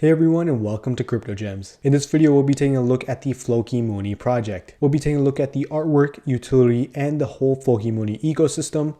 Hey everyone and welcome to Crypto Gems. In this video, we'll be taking a look at the Floki Mooney project. We'll be taking a look at the artwork, utility, and the whole Floki Mooney ecosystem.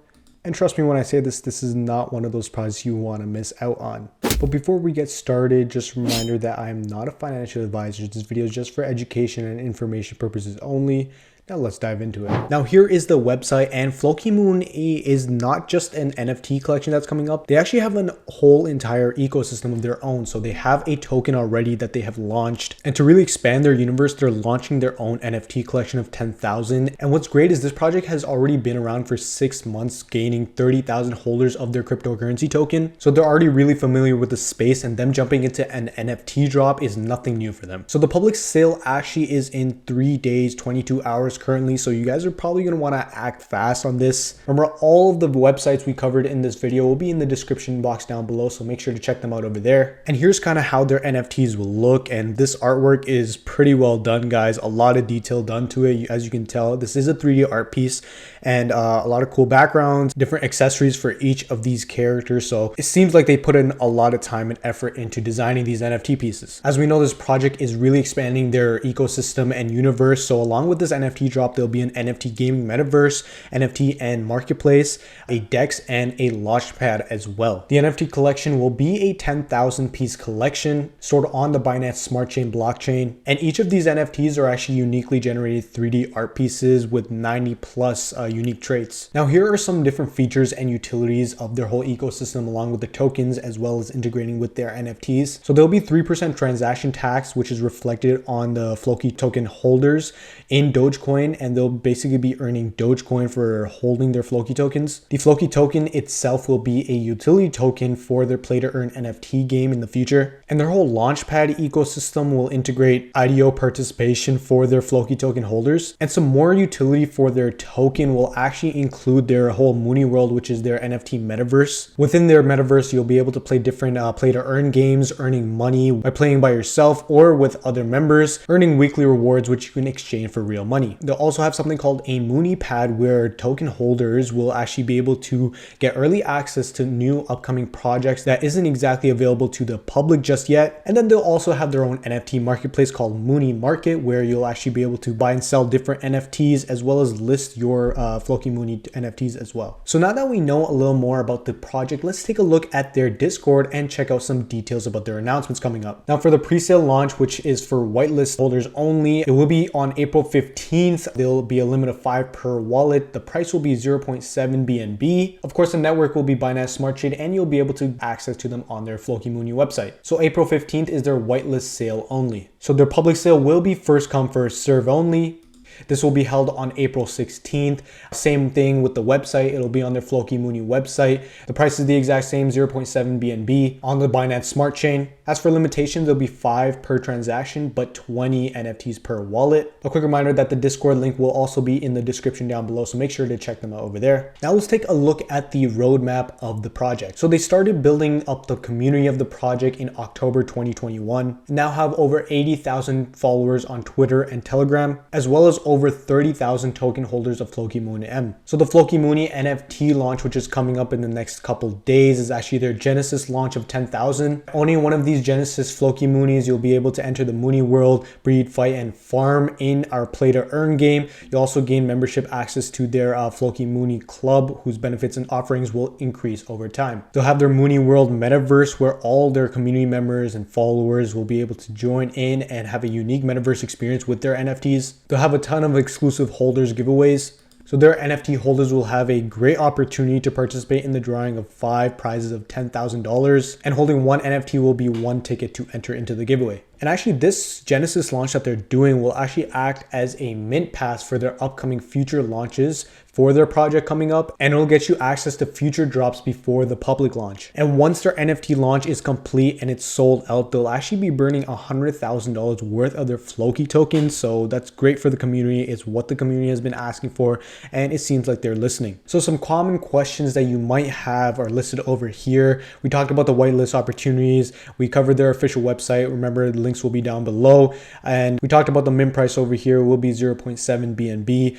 And trust me when I say this is not one of those projects you want to miss out on. But before we get started, just a reminder that I am not a financial advisor. This video is just for education and information purposes only. Now let's dive into it. Now here is the website, and Floki Mooney is not just an NFT collection that's coming up. They actually have a whole entire ecosystem of their own. So they have a token already that they have launched. And to really expand their universe, they're launching their own NFT collection of 10,000. And what's great is this project has already been around for 6 months, gaining 30,000 holders of their cryptocurrency token. So they're already really familiar with the space, and them jumping into an NFT drop is nothing new for them. So the public sale actually is in 3 days, 22 hours currently, so you guys are probably going to want to act fast on this. Remember, all of the websites we covered in this video will be in the description box down below, so make sure to check them out over there. And here's kind of how their NFTs will look, and this artwork is pretty well done, guys. A lot of detail done to it. As you can tell, this is a 3D art piece, and a lot of cool backgrounds, different accessories for each of these characters. So it seems like they put in a lot of time and effort into designing these NFT pieces. As we know, this project is really expanding their ecosystem and universe. So along with this NFT drop, there'll be an NFT gaming metaverse, NFT and marketplace, a DEX, and a launchpad as well. The NFT collection will be a 10,000 piece collection stored on the Binance Smart Chain blockchain. And each of these NFTs are actually uniquely generated 3D art pieces with 90 plus unique traits. Now, here are some different features and utilities of their whole ecosystem, along with the tokens, as well as integrating with their NFTs. So there'll be 3% transaction tax, which is reflected on the Floki token holders in Dogecoin, and they'll basically be earning Dogecoin for holding their Floki tokens. The Floki token itself will be a utility token for their play to earn NFT game in the future. And their whole launchpad ecosystem will integrate IDO participation for their Floki token holders. And some more utility for their token will actually include their whole Mooney World, which is their NFT metaverse. Within their metaverse, you'll be able to play different play to earn games, earning money by playing by yourself or with other members, earning weekly rewards, which you can exchange for real money. They'll also have something called a Mooney Pad, where token holders will actually be able to get early access to new upcoming projects that isn't exactly available to the public just yet. And then they'll also have their own NFT marketplace called Mooney Market, where you'll actually be able to buy and sell different NFTs, as well as list your Floki Mooney NFTs as well. So now that we know a little more about the project, let's take a look at their Discord and check out some details about their announcements coming up. Now, for the pre-sale launch, which is for whitelist holders only, it will be on April 15th. There'll be a limit of 5 per wallet. The price will be 0.7 BNB. Of course, the network will be Binance Smart Chain, and you'll be able to access to them on their Floki Mooney website. So April 15th is their whitelist sale only. So their public sale will be first come, first serve only. This will be held on April 16th. Same thing with the website. It'll be on their Floki Mooney website. The price is the exact same, 0.7 BNB on the Binance Smart Chain. As for limitations, there'll be 5 per transaction, but 20 NFTs per wallet. A quick reminder that the Discord link will also be in the description down below, so make sure to check them out over there. Now let's take a look at the roadmap of the project. So they started building up the community of the project in October 2021, and now have over 80,000 followers on Twitter and Telegram, as well as over 30,000 token holders of Floki Mooney M. So the Floki Mooney NFT launch, which is coming up in the next couple days, is actually their Genesis launch of 10,000. Owning one of these Genesis Floki Moonies, you'll be able to enter the Mooney World, breed, fight, and farm in our play to earn game. You'll also gain membership access to their Floki Mooney Club, whose benefits and offerings will increase over time. They'll have their Mooney World metaverse, where all their community members and followers will be able to join in and have a unique metaverse experience with their NFTs. They'll have a ton of exclusive holders giveaways. So their NFT holders will have a great opportunity to participate in the drawing of 5 prizes of $10,000, and holding 1 NFT will be 1 ticket to enter into the giveaway. And actually, this Genesis launch that they're doing will actually act as a mint pass for their upcoming future launches for their project coming up, and it'll get you access to future drops before the public launch. And once their NFT launch is complete and it's sold out, they'll actually be burning $100,000 worth of their Floki tokens. So that's great for the community. It's what the community has been asking for, and it seems like they're listening. So some common questions that you might have are listed over here. We talked about the whitelist opportunities. We covered their official website. Remember, the link links will be down below. And we talked about the mint price over here will be 0.7 BNB.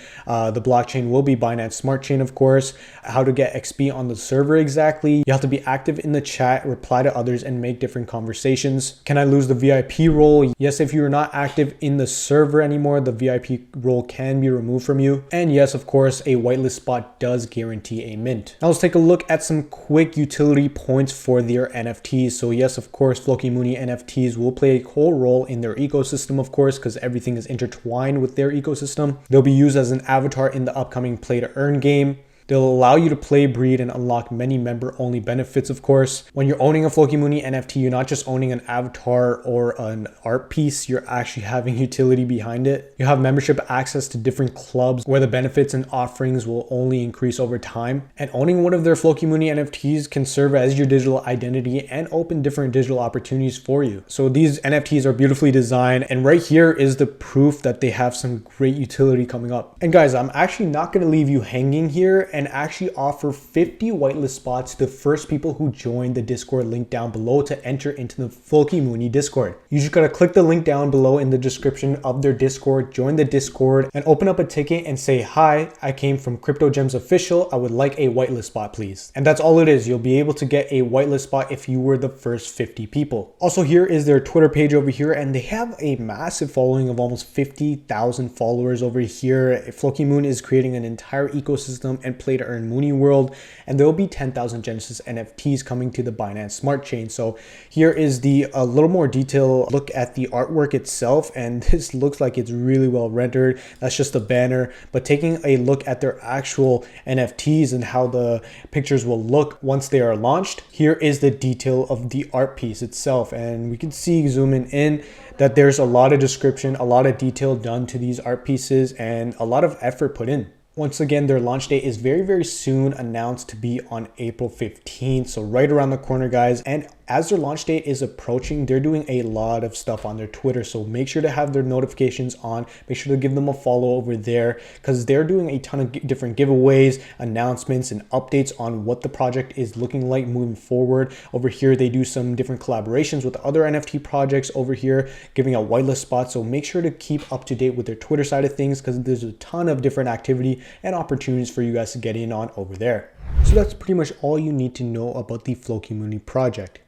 The blockchain will be Binance Smart Chain, of course. How to get XP on the server exactly. You have to be active in the chat, reply to others, and make different conversations. Can I lose the VIP role? Yes, if you're not active in the server anymore, the VIP role can be removed from you. And yes, of course, a whitelist spot does guarantee a mint. Now let's take a look at some quick utility points for their NFTs. So yes, of course, Floki Mooney NFTs will play a whole role in their ecosystem, of course, because everything is intertwined with their ecosystem. They'll be used as an avatar in the upcoming play to earn game. They'll allow you to play, breed, and unlock many member-only benefits, of course. When you're owning a Floki Mooney NFT, you're not just owning an avatar or an art piece, you're actually having utility behind it. You have membership access to different clubs where the benefits and offerings will only increase over time. And owning one of their Floki Mooney NFTs can serve as your digital identity and open different digital opportunities for you. So these NFTs are beautifully designed, and right here is the proof that they have some great utility coming up. And guys, I'm actually not going to leave you hanging here and actually offer 50 whitelist spots to the first people who join the Discord link down below to enter into the Floki Mooney Discord. You just gotta click the link down below in the description of their Discord, join the Discord, and open up a ticket and say, "Hi, I came from Crypto Gems Official. I would like a whitelist spot, please." And that's all it is. You'll be able to get a whitelist spot if you were the first 50 people. Also, here is their Twitter page over here, and they have a massive following of almost 50,000 followers over here. Floki Moon is creating an entire ecosystem and play to earn Mooney World, and there will be 10,000 Genesis NFTs coming to the Binance Smart Chain. So here is the a little more detailed look at the artwork itself, and this looks like it's really well rendered. That's just a banner, but taking a look at their actual NFTs and how the pictures will look once they are launched, here is the detail of the art piece itself, and we can see zooming in that there's a lot of description, a lot of detail done to these art pieces, and a lot of effort put in. Once again, their launch date is very, very soon, announced to be on April 15th. So right around the corner, guys. And as their launch date is approaching, they're doing a lot of stuff on their Twitter. So make sure to have their notifications on. Make sure to give them a follow over there, because they're doing a ton of different giveaways, announcements, and updates on what the project is looking like moving forward. Over here, they do some different collaborations with other NFT projects over here, giving out whitelist spots. So make sure to keep up to date with their Twitter side of things, because there's a ton of different activity and opportunities for you guys to get in on over there. So that's pretty much all you need to know about the Floki Mooney project.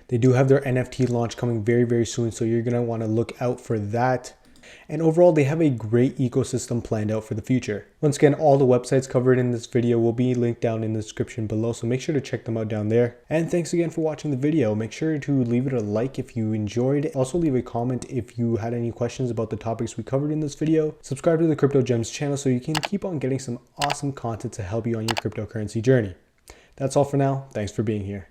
They do have their NFT launch coming very, very soon, so you're going to want to look out for that. And overall, they have a great ecosystem planned out for the future. Once again, all the websites covered in this video will be linked down in the description below, so make sure to check them out down there. And thanks again for watching the video. Make sure to leave it a like if you enjoyed. Also leave a comment if you had any questions about the topics we covered in this video. Subscribe to the Crypto Gems channel so you can keep on getting some awesome content to help you on your cryptocurrency journey. That's all for now. Thanks for being here.